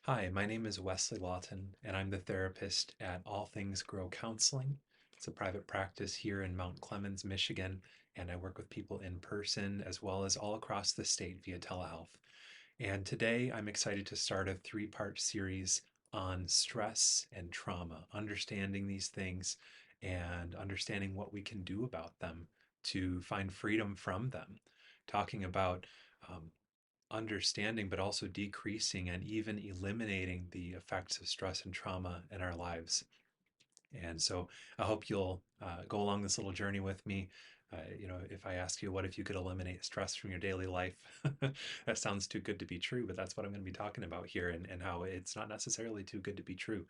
Hi, my name is Wesley Lawton, and I'm the therapist at All Things Grow Counseling. It's a private practice here in Mount Clemens, Michigan, and I work with people in person as well as all across the state via telehealth. And today I'm excited to start a three-part series on stress and trauma, understanding these things and understanding what we can do about them to find freedom from them. Talking about um, understanding, but also decreasing and even eliminating the effects of stress and trauma in our lives. And so I hope you'll go along this little journey with me. If I ask you, what if you could eliminate stress from your daily life? That sounds too good to be true, but that's what I'm going to be talking about here and how it's not necessarily too good to be true.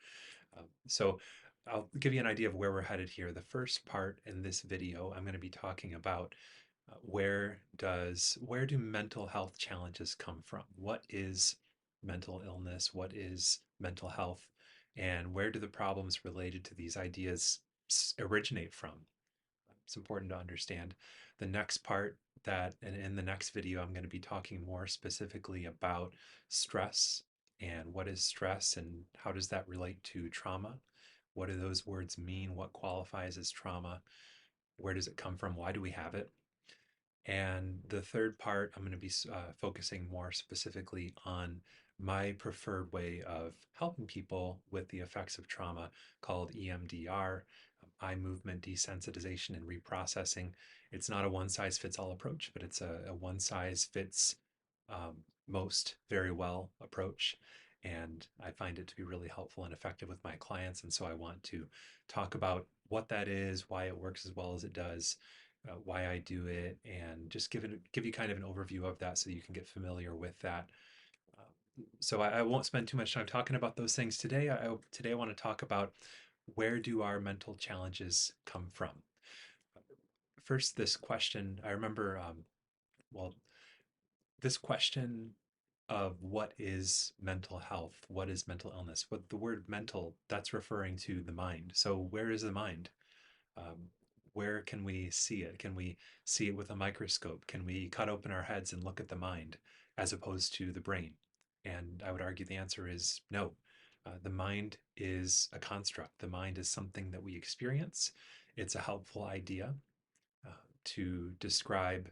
So I'll give you an idea of where we're headed here. The first part in this video, I'm going to be talking about where do mental health challenges come from? What is mental illness? What is mental health? And where do the problems related to these ideas originate from? It's important to understand. The next part and in the next video, I'm going to be talking more specifically about stress and what is stress and how does that relate to trauma? What do those words mean? What qualifies as trauma? Where does it come from? Why do we have it? And the third part, I'm going to be focusing more specifically on my preferred way of helping people with the effects of trauma called EMDR, eye movement desensitization and reprocessing. It's not a one size fits all approach, but it's a one size fits most very well approach. And I find it to be really helpful and effective with my clients. And so I want to talk about what that is, why it works as well as it does, why I do it, and just give you kind of an overview of that so you can get familiar with that. So I won't spend too much time talking about those things today. Today I want to talk about where do our mental challenges come from. First, this question I remember. Well, this question of what is mental health, what is mental illness, what the word mental, that's referring to the mind. So where is the mind? Um, where can we see it? Can we see it with a microscope? Can we cut open our heads and look at the mind as opposed to the brain? And I would argue the answer is no. The mind is a construct. The mind is something that we experience. It's a helpful idea uh, to describe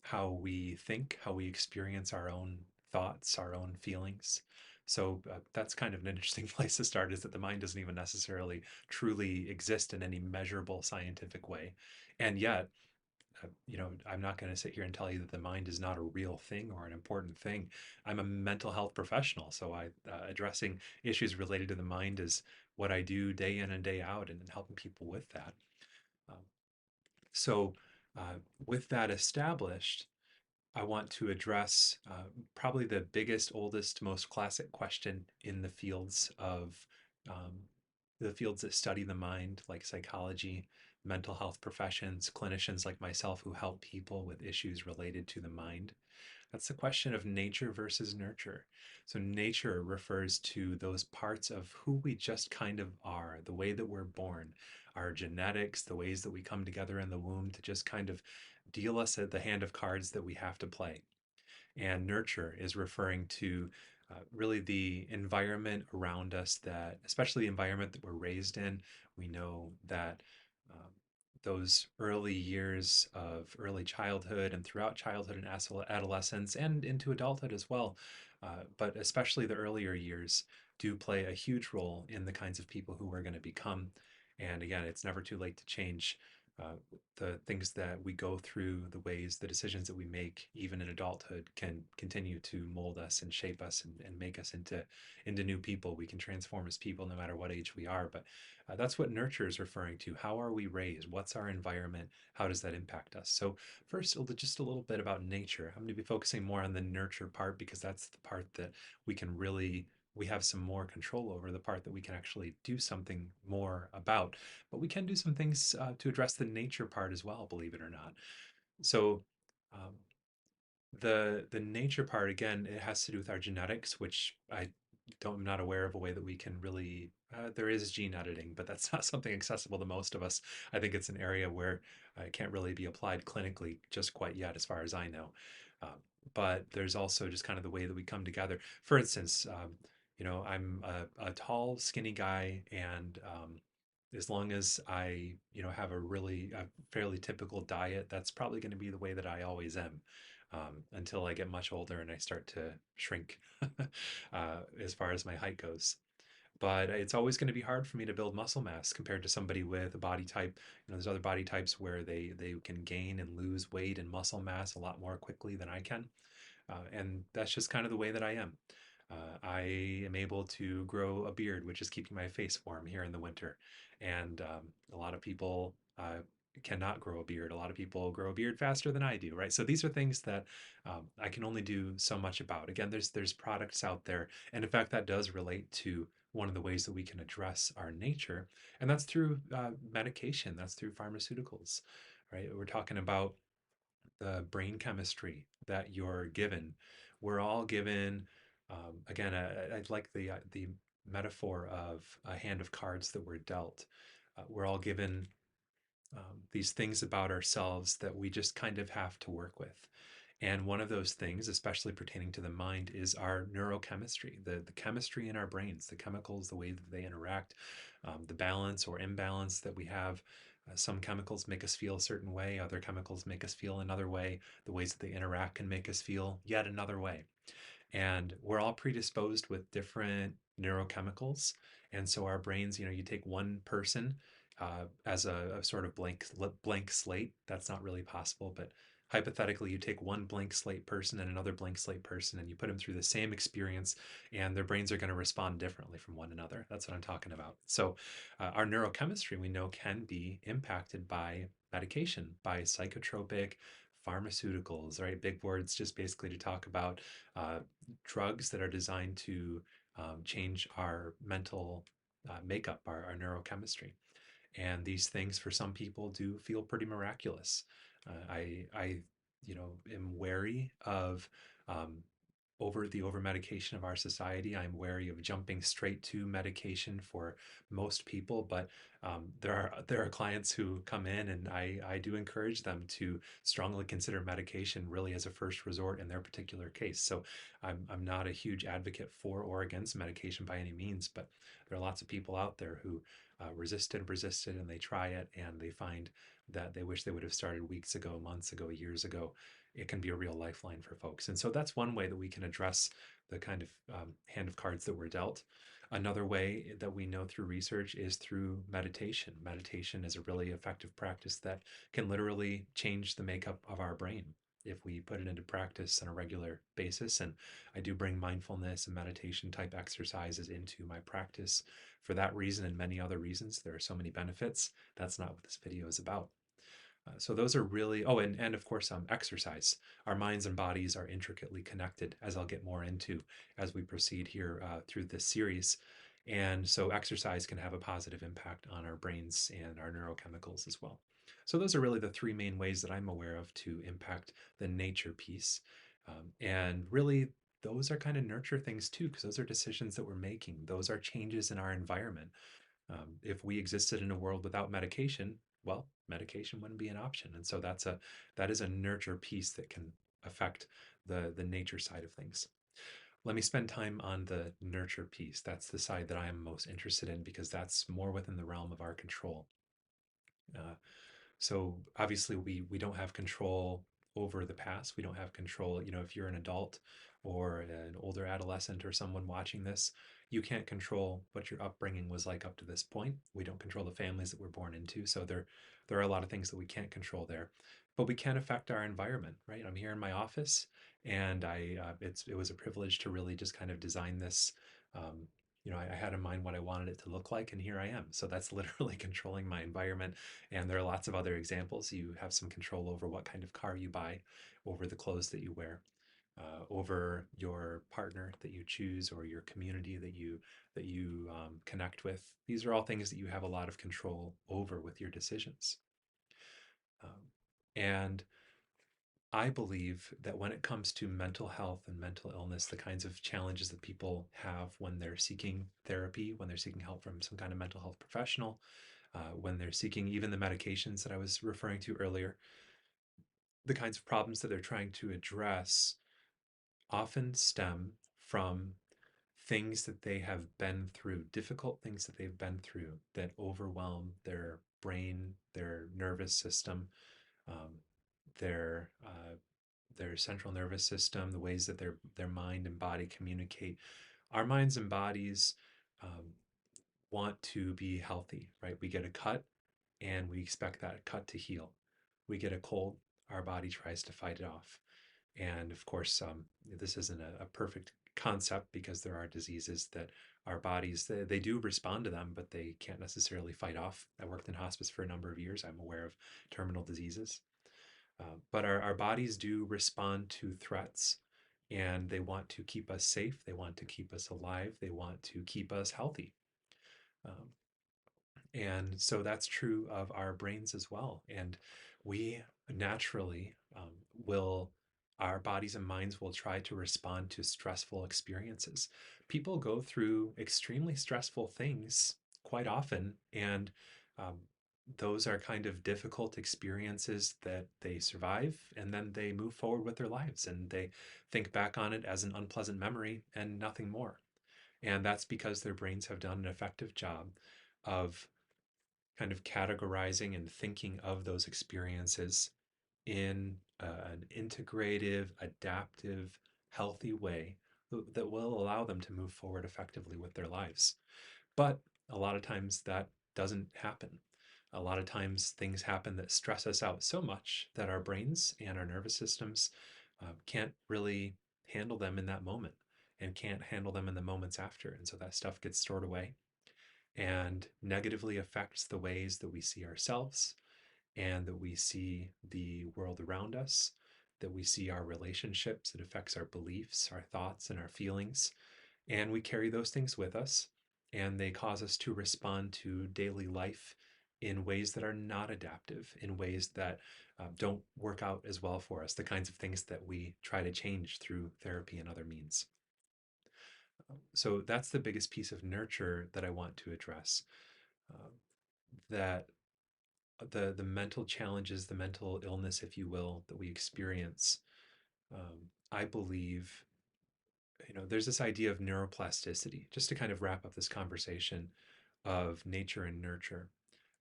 how we think, how we experience our own thoughts, our own feelings. So that's kind of an interesting place to start, is that the mind doesn't even necessarily truly exist in any measurable scientific way. And yet, I'm not going to sit here and tell you that the mind is not a real thing or an important thing. I'm a mental health professional, so addressing issues related to the mind is what I do day in and day out, and helping people with that. Um, so, with that established, I want to address probably the biggest, oldest, most classic question in um, the fields that study the mind, like psychology, mental health professions, clinicians like myself who help people with issues related to the mind. That's the question of nature versus nurture. So, nature refers to those parts of who we just kind of are, the way that we're born, our genetics, the ways that we come together in the womb to just kind of deal us at the hand of cards that we have to play. And nurture is referring to really the environment around us, that, especially the environment that we're raised in. We know that um, those early years of early childhood and throughout childhood and adolescence and into adulthood as well, but especially the earlier years, do play a huge role in the kinds of people who we're going to become. And again, it's never too late to change uh, the things that we go through, the decisions that we make, even in adulthood, can continue to mold us and shape us and make us into new people. We can transform as people no matter what age we are. But that's what nurture is referring to. How are we raised? What's our environment? How does that impact us? So first, just a little bit about nature. I'm going to be focusing more on the nurture part because that's the part that we have some more control over, the part that we can actually do something more about. But we can do some things to address the nature part as well, believe it or not. So um, the nature part, again, it has to do with our genetics, which I'm not aware of a way that we can really. There is gene editing, but that's not something accessible to most of us. I think it's an area where it can't really be applied clinically just quite yet, as far as I know. Um, but there's also just kind of the way that we come together. For instance, I'm a tall, skinny guy, and as long as I, have a fairly typical diet, that's probably going to be the way that I always am, until I get much older and I start to shrink as far as my height goes. But it's always going to be hard for me to build muscle mass compared to somebody with a body type. There's other body types where they can gain and lose weight and muscle mass a lot more quickly than I can. And that's just kind of the way that I am. I am able to grow a beard, which is keeping my face warm here in the winter. And a lot of people cannot grow a beard. A lot of people grow a beard faster than I do, right? So these are things that I can only do so much about. Again, there's products out there, and in fact, that does relate to one of the ways that we can address our nature, and that's through medication. That's through pharmaceuticals, right? We're talking about the brain chemistry that you're given. We're all given, again, I like the metaphor of a hand of cards that we're dealt. We're all given these things about ourselves that we just kind of have to work with. And one of those things, especially pertaining to the mind, is our neurochemistry, the chemistry in our brains, the chemicals, the way that they interact, the balance or imbalance that we have. Some chemicals make us feel a certain way, other chemicals make us feel another way. The ways that they interact can make us feel yet another way. And we're all predisposed with different neurochemicals. And so our brains, you take one person as a sort of blank slate. That's not really possible, but hypothetically, you take one blank slate person and another blank slate person, and you put them through the same experience, and their brains are going to respond differently from one another. That's what I'm talking about. So, our neurochemistry, we know, can be impacted by medication, by psychotropic pharmaceuticals, right? Big words just basically to talk about uh, drugs that are designed to change our mental makeup, our neurochemistry. And these things, for some people, do feel pretty miraculous. I, am wary of um, over medication of our society. I'm wary of jumping straight to medication for most people, but there are clients who come in, and I do encourage them to strongly consider medication really as a first resort in their particular case. So I'm not a huge advocate for or against medication by any means, but there are lots of people out there who resisted, and they try it, and they find that they wish they would have started weeks ago, months ago, years ago. It can be a real lifeline for folks. And so that's one way that we can address the kind of hand of cards that we're dealt. Another way that we know through research is through meditation. Meditation is a really effective practice that can literally change the makeup of our brain if we put it into practice on a regular basis. And I do bring mindfulness and meditation type exercises into my practice for that reason and many other reasons. There are so many benefits. That's not what this video is about. So those are really, oh, and of course, exercise. Our minds and bodies are intricately connected, as I'll get more into as we proceed here through this series. And so exercise can have a positive impact on our brains and our neurochemicals as well. So those are really the three main ways that I'm aware of to impact the nature piece. And really, those are kind of nurture things too, because those are decisions that we're making. Those are changes in our environment. If we existed in a world without medication, well, medication wouldn't be an option. And so that is a nurture piece that can affect the nature side of things. Let me spend time on the nurture piece. That's the side that I am most interested in because that's more within the realm of our control. Uh, so obviously we don't have control over the past. We don't have control, if you're an adult or an older adolescent or someone watching this, you can't control what your upbringing was like up to this point. We don't control the families that we're born into. So there are a lot of things that we can't control there. But we can affect our environment, right? I'm here in my office, and it was a privilege to really just kind of design this. I had in mind what I wanted it to look like, and here I am. So that's literally controlling my environment. And there are lots of other examples. You have some control over what kind of car you buy, over the clothes that you wear, over your partner that you choose, or your community that you connect with. These are all things that you have a lot of control over with your decisions. And I believe that when it comes to mental health and mental illness, the kinds of challenges that people have when they're seeking therapy, when they're seeking help from some kind of mental health professional, when they're seeking even the medications that I was referring to earlier, the kinds of problems that they're trying to address often stem from things that they have been through, difficult things that they've been through that overwhelm their brain, their nervous system, um, their their central nervous system, the ways that their mind and body communicate. Our minds and bodies um, want to be healthy, right? We get a cut and we expect that cut to heal. We get a cold, our body tries to fight it off. And of course, this isn't a perfect concept because there are diseases that our bodies, they do respond to them, but they can't necessarily fight off. I worked in hospice for a number of years. I'm aware of terminal diseases. But our bodies do respond to threats and they want to keep us safe. They want to keep us alive. They want to keep us healthy. Um, and so that's true of our brains as well. And we naturally will, our bodies and minds will try to respond to stressful experiences. People go through extremely stressful things quite often. And um, those are kind of difficult experiences that they survive and then they move forward with their lives and they think back on it as an unpleasant memory and nothing more. And that's because their brains have done an effective job of kind of categorizing and thinking of those experiences in an integrative, adaptive, healthy way that will allow them to move forward effectively with their lives. But a lot of times that doesn't happen. A lot of times things happen that stress us out so much that our brains and our nervous systems can't really handle them in that moment and can't handle them in the moments after. And so that stuff gets stored away and negatively affects the ways that we see ourselves and that we see the world around us, that we see our relationships. It affects our beliefs, our thoughts, and our feelings. And we carry those things with us, and they cause us to respond to daily life in ways that are not adaptive, in ways that don't work out as well for us, the kinds of things that we try to change through therapy and other means. So that's the biggest piece of nurture that I want to address. Um, that the mental challenges, the mental illness, if you will, that we experience, I believe, there's this idea of neuroplasticity. Just to kind of wrap up this conversation of nature and nurture,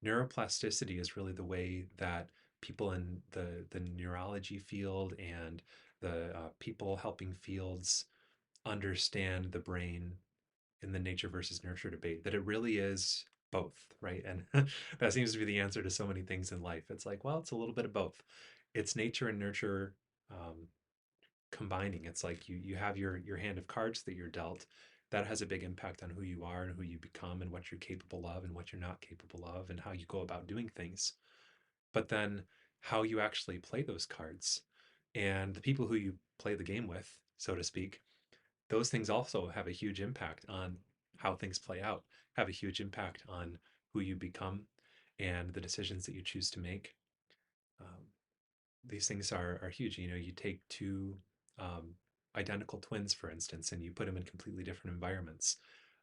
neuroplasticity is really the way that people in the neurology field and the people helping fields understand the brain in the nature versus nurture debate, that it really is both, right? And that seems to be the answer to so many things in life. It's like, well, it's a little bit of both. It's nature and nurture combining. It's like you have your hand of cards that you're dealt. That has a big impact on who you are and who you become and what you're capable of and what you're not capable of and how you go about doing things. But then how you actually play those cards and the people who you play the game with, so to speak, those things also have a huge impact on how things play out, have a huge impact on who you become and the decisions that you choose to make. Um, these things are huge. You take two um, identical twins, for instance, and you put them in completely different environments.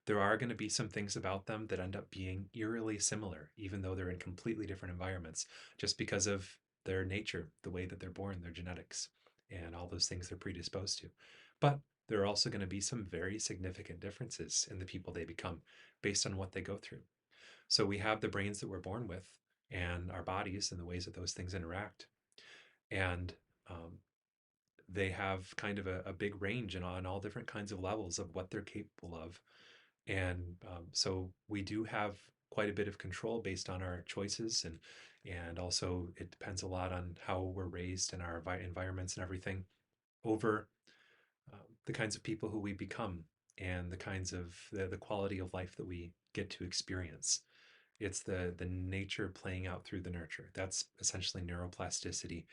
There are going to be some things about them that end up being eerily similar, even though they're in completely different environments, just because of their nature, the way that they're born, their genetics, and all those things they're predisposed to. But there are also going to be some very significant differences in the people they become based on what they go through. So we have the brains that we're born with and our bodies and the ways that those things interact. And um, they have kind of a big range and on all different kinds of levels of what they're capable of. And so we do have quite a bit of control based on our choices, and also it depends a lot on how we're raised and our environments and everything over the kinds of people who we become and the kinds of the quality of life that we get to experience. It's the nature playing out through the nurture. That's essentially neuroplasticity.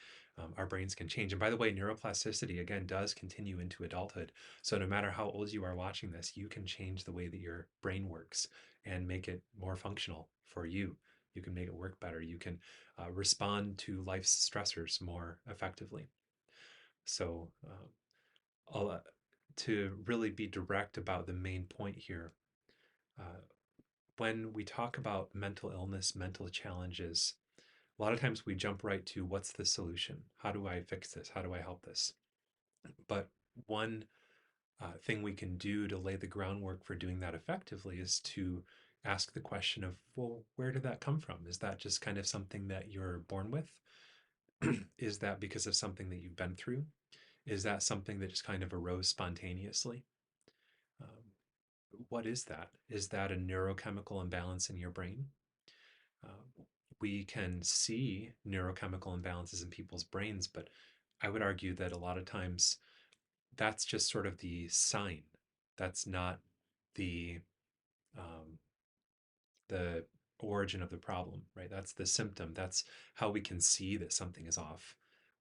Our brains can change. And by the way, neuroplasticity, again, does continue into adulthood. So no matter how old you are watching this, you can change the way that your brain works and make it more functional for you. You can make it work better. You can respond to life's stressors more effectively. So, to really be direct about the main point here, uh, when we talk about mental illness, mental challenges, a lot of times we jump right to what's the solution? How do I fix this? How do I help this? But one thing we can do to lay the groundwork for doing that effectively is to ask the question of, well, where did that come from? Is that just kind of something that you're born with? Is that because of something that you've been through? Is that something that just kind of arose spontaneously? What is that? Is that a neurochemical imbalance in your brain? We can see neurochemical imbalances in people's brains, but I would argue that a lot of times that's just sort of the sign. That's not the um, the origin of the problem, right? That's the symptom. That's how we can see that something is off,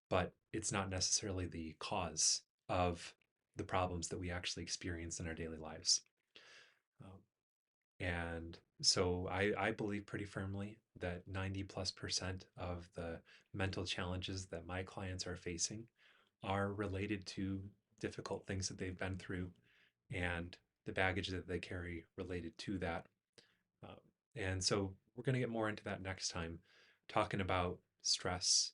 but it's not necessarily the cause of the problems that we actually experience in our daily lives. Um, and so I believe pretty firmly that 90+% of the mental challenges that my clients are facing are related to difficult things that they've been through and the baggage that they carry related to that. Um, and so we're going to get more into that next time, talking about stress,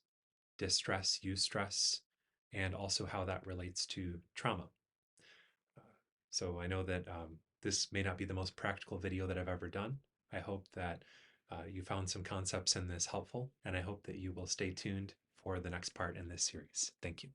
distress, eustress, and also how that relates to trauma. Uh, so I know that this may not be the most practical video that I've ever done. I hope that you found some concepts in this helpful, and I hope that you will stay tuned for the next part in this series. Thank you.